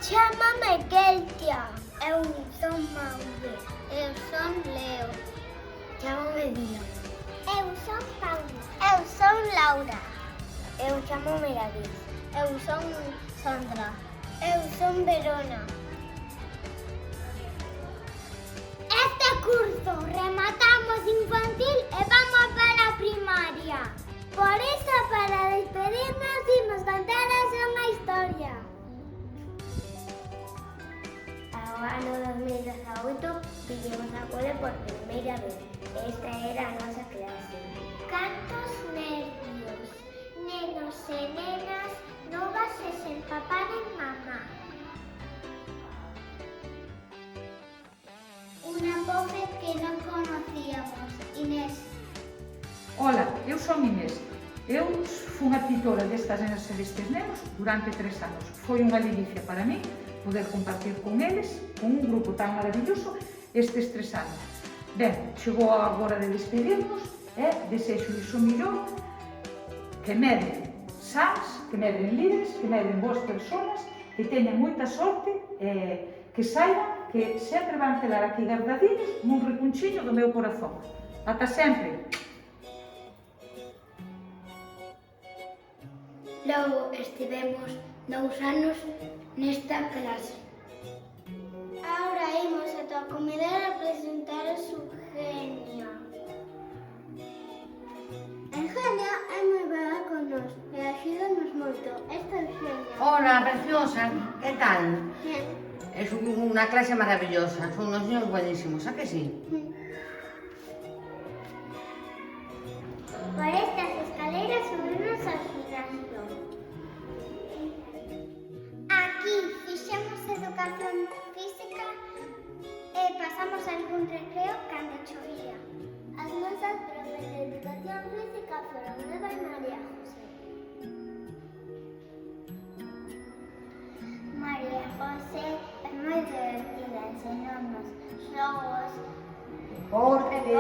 Chámame Keltia. Eu son Maure. Eu son Leo. Chámame Dina. Eu son Paula. Eu son Laura. Eu chámame David. Eu son Sandra. Eu son Verona. Este curso rematamos infantil e vamos para a primaria. Por iso, para despedirnos, imos contaros unha historia. Ao ano 2018 vivimos a cole por primeira vez. Esta era a nosa clase. Cantos nervios, nenos e nenas, novas e sen papá nen mamá. Unha pobre que non conocíamos, Inés. Ola, eu son Inés. Eu fui a titora destas nenas e destes nenos durante 3 anos. Foi unha ledicia para mí poder compartir con eles, con un grupo tan maravilloso, estes 3 anos. Ben, chegou a hora de despedirnos e desexo o millón, que medren sans, que medren libres, que medren boas persoas, que teñan moita sorte e que saiban que sempre van quedar aquí guardadiños nun recunchiño do meu corazón. Ata sempre! Logo estivemos 2 anos nesta clase. Ahora imos ata o comedor a presentar a su Genia. Eugenia é moi brava con nós e axúdanos moito. Esta é Eugenia. Hola, preciosa, que tal? Bien. Es una clase maravillosa, son unos niños buenísimos, ¿a que sí? Por estas escaleras subimos ao gimnasio. Aquí fixemos educación física e pasamos algún recreo cando chovía. As nosas profes de educación física foron Eva e María José. María José é moi divertida, enseñamos xogos, Deportes, e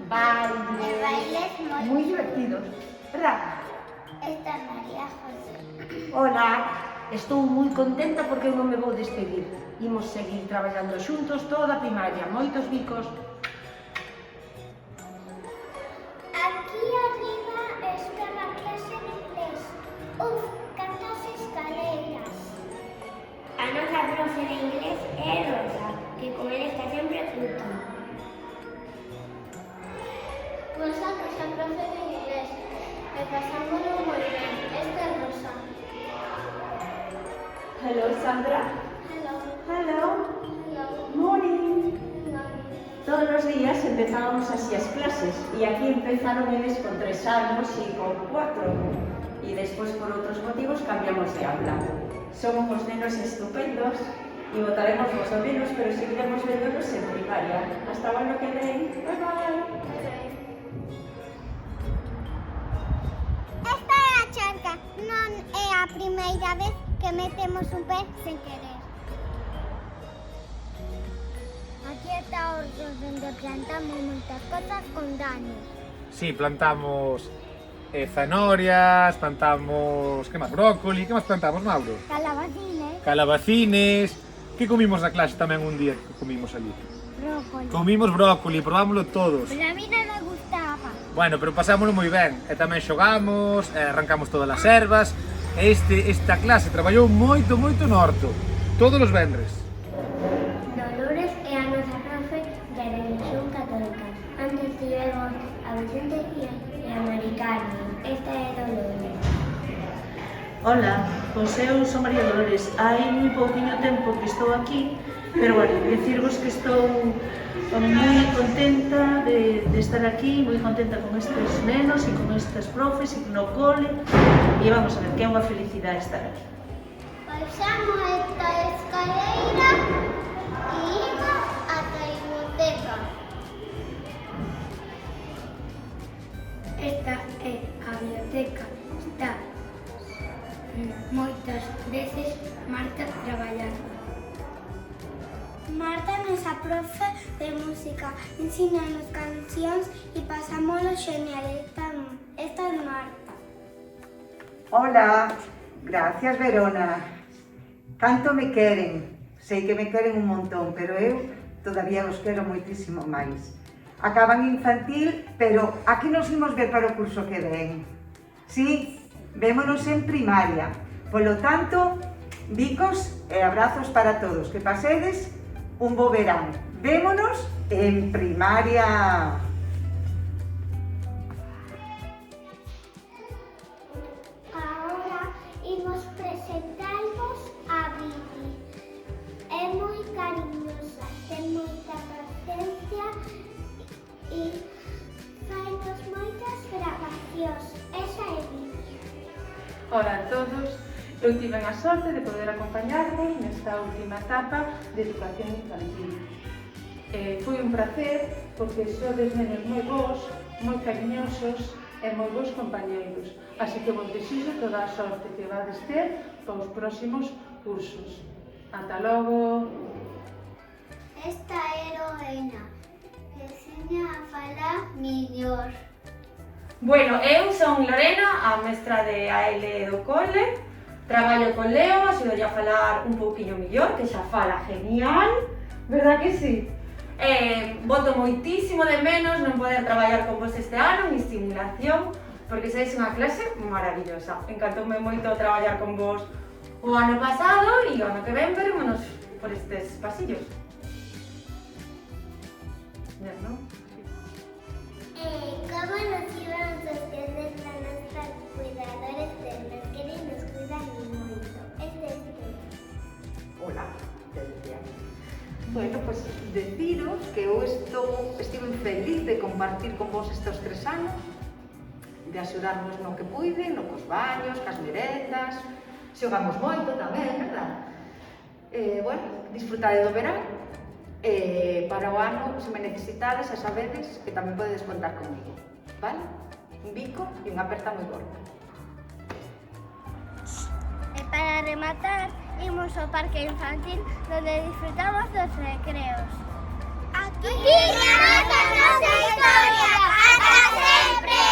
bailes, bailes muy divertidos, ¿verdad? Esta é María José. Hola, estou moi contenta porque eu non me vou despedir. Imos seguir traballando xuntos toda a primaria, moitos bicos. Aquí arriba está a clase de inglés. Uf, cantas escaleras. profe de inglés é Rosa, que con él está sempre junto. Rosa, nosa profe de inglés, e pasámoslo moi ben. Esta é Rosa. Hello, Sandra. Hello. Hello. Hello. Morning. Hello. Todos los días empezábamos así as clases y aquí empezaron eles con 3 años y con 4 y después por otros motivos cambiamos de aula. Somos unos nenos estupendos y votaremos los menos, pero seguiremos viéndonos en primaria. Hasta o ano que ven. Bye bye. Esta é a charca, non é a primeira vez que metemos un pé sen querer. Aquí está o orto onde plantamos moitas cosas con Dani. Sí, plantamos zanorias, plantamos, que máis, brócoli, que máis plantamos, Mauro? Calabacines, Calabacines. Que comimos na clase tamén un día que comimos ali? brócoli. Comimos brócoli, probámoslo todos. Pero a mí non me gustaba. Bueno, pero pasámoslo moi ben. E tamén xogamos, arrancamos todas as ervas. Esta clase traballou moito no horto. Todos os vendres. Dolores é a nosa profe de religión católica. Antes tivemos a Vicente e a Mari Carmen. Esta é Dolores. Hola, pois eu son María Dolores. Hai moi pouquiño tempo que estou aquí, pero bueno, decirvos que estou moi contenta de estar aquí, moi contenta con estes nenos e con estes profes e no cole, e vamos a ver, que é unha felicidade estar aquí. Baixamos esta escaleira e imos ata a biblioteca. Esta é a biblioteca. Está moitas veces Marta traballando. Marta, nosa profe de música, ensínanos cancións e pasámoslo genial. Esta é Marta. Hola, gracias Verona. Tanto me queren, sei que me queren un montón, pero eu todavía os quero moitísimo máis. Acaban infantil, pero aquí nos imos ver para o curso que ven. Sí, vémonos en primaria. Polo tanto, bicos e abrazos para todos. Que pasedes un bo verán. Vémonos en primaria. Ahora imos presentarvos a Vivi. É moi cariñosa, ten moita paciencia e fainos moitas grabacións. Esa é Vivi. Hola a todos, eu tive a sorte de poder acompañarvos nesta última etapa de educación infantil. Foi un placer porque sodes nenos moi bons, moi cariñosos e moi bons compañeiros, así que vos desexo toda a sorte que vades ter para os próximos cursos. Ata logo! Esta é Lorena, que enseña a falar mellor. Bueno, eu son Lorena, a mestra de AL do cole. Traballo con Leo, axudolle a falar un pouquiño mellor, que xa fala genial, verdad que sí? Boto moitísimo de menos non poder traballar con vos este ano en simulación, porque sois unha clase maravillosa. Encantoume moito traballar con vos o ano pasado e o ano que ven verémonos por estes pasillos. ¿No? Como nos íbamos a entender a nuestros cuidadores ternos, que nos cuidan moito. Hola, Delcia. Bueno, pues deciros que eu estive feliz de compartir con vos estes 3 anos, de axudarnos no que puide, no cos baños, cas merendas, xogamos moito tamén, verdad? Bueno, disfrutade do verán. Para o ano, se me necesitades, xa sabedes que tamén podedes contar comigo, vale? Un bico e unha aperta moi gorda. E para rematar, imos ao parque infantil donde disfrutamos dos recreos. Aquí quedamos a nosa historia. ¡Hasta sempre!